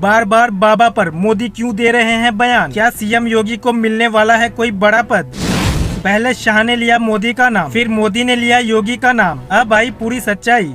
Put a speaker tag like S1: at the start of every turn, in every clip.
S1: बार बार बाबा पर मोदी क्यों दे रहे हैं बयान? क्या सीएम योगी को मिलने वाला है कोई बड़ा पद? पहले शाह ने लिया मोदी का नाम, फिर मोदी ने लिया योगी का नाम। अब आई पूरी सच्चाई।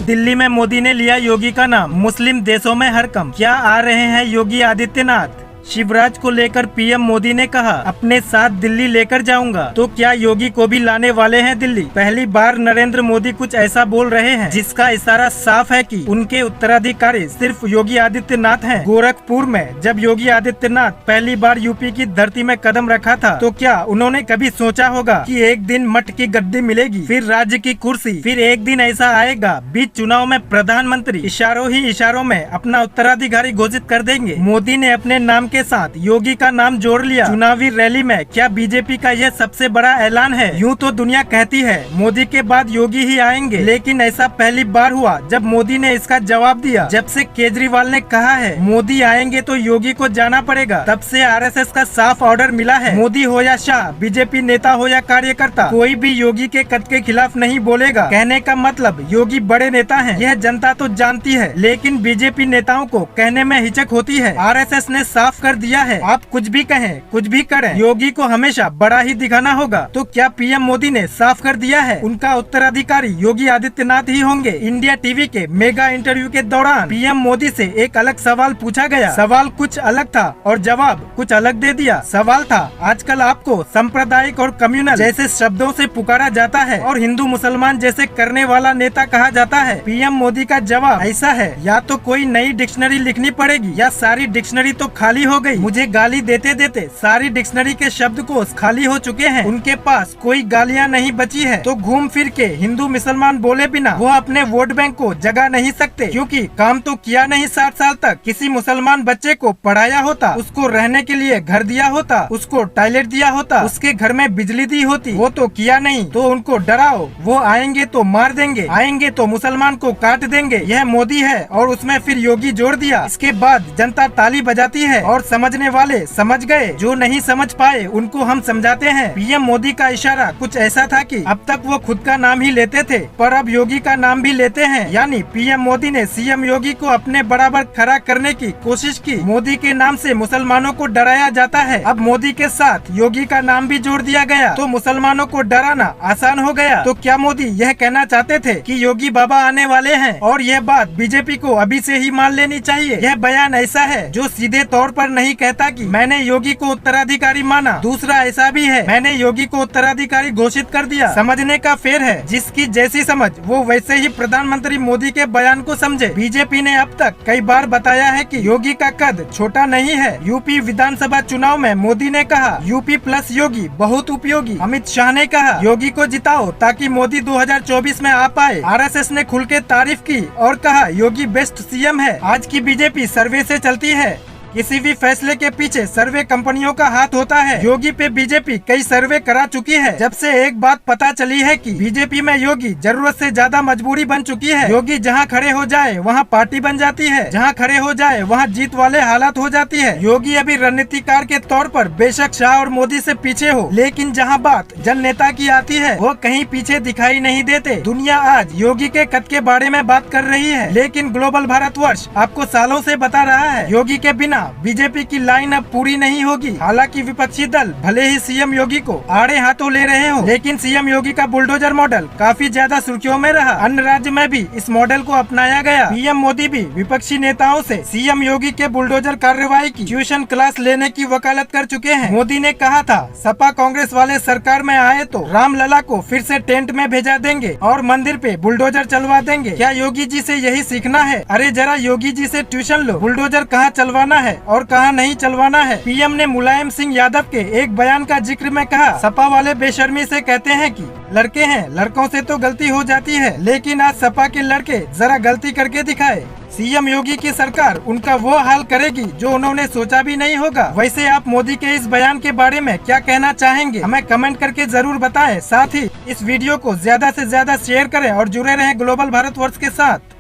S1: दिल्ली में मोदी ने लिया योगी का नाम, मुस्लिम देशों में हड़कंप। क्या आ रहे हैं योगी आदित्यनाथ? शिवराज को लेकर पीएम मोदी ने कहा अपने साथ दिल्ली लेकर जाऊंगा। तो क्या योगी को भी लाने वाले हैं दिल्ली? पहली बार नरेंद्र मोदी कुछ ऐसा बोल रहे हैं जिसका इशारा साफ है कि उनके उत्तराधिकारी सिर्फ योगी आदित्यनाथ हैं। गोरखपुर में जब योगी आदित्यनाथ पहली बार यूपी की धरती में कदम रखा था तो क्या उन्होंने कभी सोचा होगा कि एक दिन मठ की गद्दी मिलेगी, फिर राज्य की कुर्सी, फिर एक दिन ऐसा आएगा बीच चुनाव में प्रधानमंत्री इशारों ही इशारों में अपना उत्तराधिकारी घोषित कर देंगे। मोदी ने अपने नाम के साथ योगी का नाम जोड़ लिया चुनावी रैली में। क्या बीजेपी का यह सबसे बड़ा ऐलान है? यूं तो दुनिया कहती है मोदी के बाद योगी ही आएंगे, लेकिन ऐसा पहली बार हुआ जब मोदी ने इसका जवाब दिया। जब से केजरीवाल ने कहा है मोदी आएंगे तो योगी को जाना पड़ेगा, तब से आरएसएस का साफ ऑर्डर मिला है। मोदी हो या शाह, बीजेपी नेता हो या कार्यकर्ता, कोई भी योगी के कद के खिलाफ नहीं बोलेगा। कहने का मतलब योगी बड़े नेता हैं, यह जनता तो जानती है, लेकिन बीजेपी नेताओं को कहने में हिचक होती है। आरएसएस ने साफ कर दिया है आप कुछ भी कहें कुछ भी करें, योगी को हमेशा बड़ा ही दिखाना होगा। तो क्या पीएम मोदी ने साफ कर दिया है उनका उत्तराधिकारी योगी आदित्यनाथ ही होंगे? इंडिया टीवी के मेगा इंटरव्यू के दौरान पीएम मोदी से एक अलग सवाल पूछा गया। सवाल कुछ अलग था और जवाब कुछ अलग दे दिया। सवाल था आजकल आपको सांप्रदायिक और कम्युनल जैसे शब्दों से पुकारा जाता है और हिंदू मुसलमान जैसे करने वाला नेता कहा जाता है। पीएम मोदी का जवाब ऐसा है, या तो कोई नई डिक्शनरी लिखनी पड़ेगी या सारी डिक्शनरी तो खाली हो गई। मुझे गाली देते देते सारी डिक्शनरी के शब्दकोश खाली हो चुके हैं, उनके पास कोई गालियां नहीं बची है। तो घूम फिर के हिंदू मुसलमान बोले बिना वो अपने वोट बैंक को जगा नहीं सकते, क्योंकि काम तो किया नहीं। 60 साल तक किसी मुसलमान बच्चे को पढ़ाया होता, उसको रहने के लिए घर दिया होता, उसको टॉयलेट दिया होता, उसके घर में बिजली दी होती, वो तो किया नहीं। तो उनको डराओ, वो आएंगे तो मार देंगे, आएंगे तो मुसलमान को काट देंगे। यह मोदी है और उसमें फिर योगी जोड़ दिया। इसके बाद जनता ताली बजाती है और समझने वाले समझ गए, जो नहीं समझ पाए उनको हम समझाते हैं। पीएम मोदी का इशारा कुछ ऐसा था कि अब तक वो खुद का नाम ही लेते थे, पर अब योगी का नाम भी लेते हैं। यानी पीएम मोदी ने सीएम योगी को अपने बराबर खड़ा करने की कोशिश की। मोदी के नाम से मुसलमानों को डराया जाता है, अब मोदी के साथ योगी का नाम भी जोड़ दिया गया तो मुसलमानों को डराना आसान हो गया। तो क्या मोदी यह कहना चाहते थे कि योगी बाबा आने वाले हैं और यह बात बीजेपी को अभी से ही मान लेनी चाहिए? यह बयान ऐसा है जो सीधे तौर पर नहीं कहता कि मैंने योगी को उत्तराधिकारी माना। दूसरा ऐसा भी है, मैंने योगी को उत्तराधिकारी घोषित कर दिया। समझने का फेर है, जिसकी जैसी समझ वो वैसे ही प्रधानमंत्री मोदी के बयान को समझे। बीजेपी ने अब तक कई बार बताया है कि योगी का कद छोटा नहीं है। यूपी विधानसभा चुनाव में मोदी ने कहा यूपी प्लस योगी बहुत उपयोगी। अमित शाह ने कहा योगी को जिताओ ताकि मोदी 2024 में आ पाए। आरएसएस ने खुल के तारीफ की और कहा योगी बेस्ट सीएम है। आज की बीजेपी सर्वे से चलती है, किसी भी फैसले के पीछे सर्वे कंपनियों का हाथ होता है। योगी पे बीजेपी कई सर्वे करा चुकी है। जब से एक बात पता चली है कि बीजेपी में योगी जरूरत से ज्यादा मजबूरी बन चुकी है। योगी जहां खड़े हो जाए वहां पार्टी बन जाती है, जहां खड़े हो जाए वहां जीत वाले हालात हो जाती है। योगी अभी रणनीतिकार के तौर पर बेशक शाह और मोदी से पीछे हो, लेकिन जहां बात जन नेता की आती है वो कहीं पीछे दिखाई नहीं देते। दुनिया आज योगी के कद के बारे में बात कर रही है, लेकिन ग्लोबल भारतवर्ष आपको सालों से बता रहा है योगी के बिना बीजेपी की लाइन अब पूरी नहीं होगी। हालांकि विपक्षी दल भले ही सीएम योगी को आड़े हाथों ले रहे हो, लेकिन सीएम योगी का बुलडोजर मॉडल काफी ज्यादा सुर्खियों में रहा। अन्य राज्य में भी इस मॉडल को अपनाया गया। पीएम मोदी भी विपक्षी नेताओं से सीएम योगी के बुलडोजर कार्रवाई की ट्यूशन क्लास लेने की वकालत कर चुके हैं। मोदी ने कहा था सपा कांग्रेस वाले सरकार में आए तो रामलला को फिर से टेंट में भेजा देंगे और मंदिर पे बुलडोजर चलवा देंगे। क्या योगी जी से यही सीखना है? अरे जरा योगी जी से ट्यूशन लो, बुलडोजर कहाँ चलवाना है और कहां नहीं चलवाना है। पीएम ने मुलायम सिंह यादव के एक बयान का जिक्र में कहा सपा वाले बेशर्मी से कहते हैं कि लड़के हैं, लड़कों से तो गलती हो जाती है, लेकिन आज सपा के लड़के जरा गलती करके दिखाए। सीएम योगी की सरकार उनका वो हाल करेगी जो उन्होंने सोचा भी नहीं होगा। वैसे आप मोदी के इस बयान के बारे में क्या कहना चाहेंगे, हमें कमेंट करके जरूर बताएं। साथ ही इस वीडियो को ज्यादा से ज्यादा शेयर करें और जुड़े रहें ग्लोबल भारतवर्ष के साथ।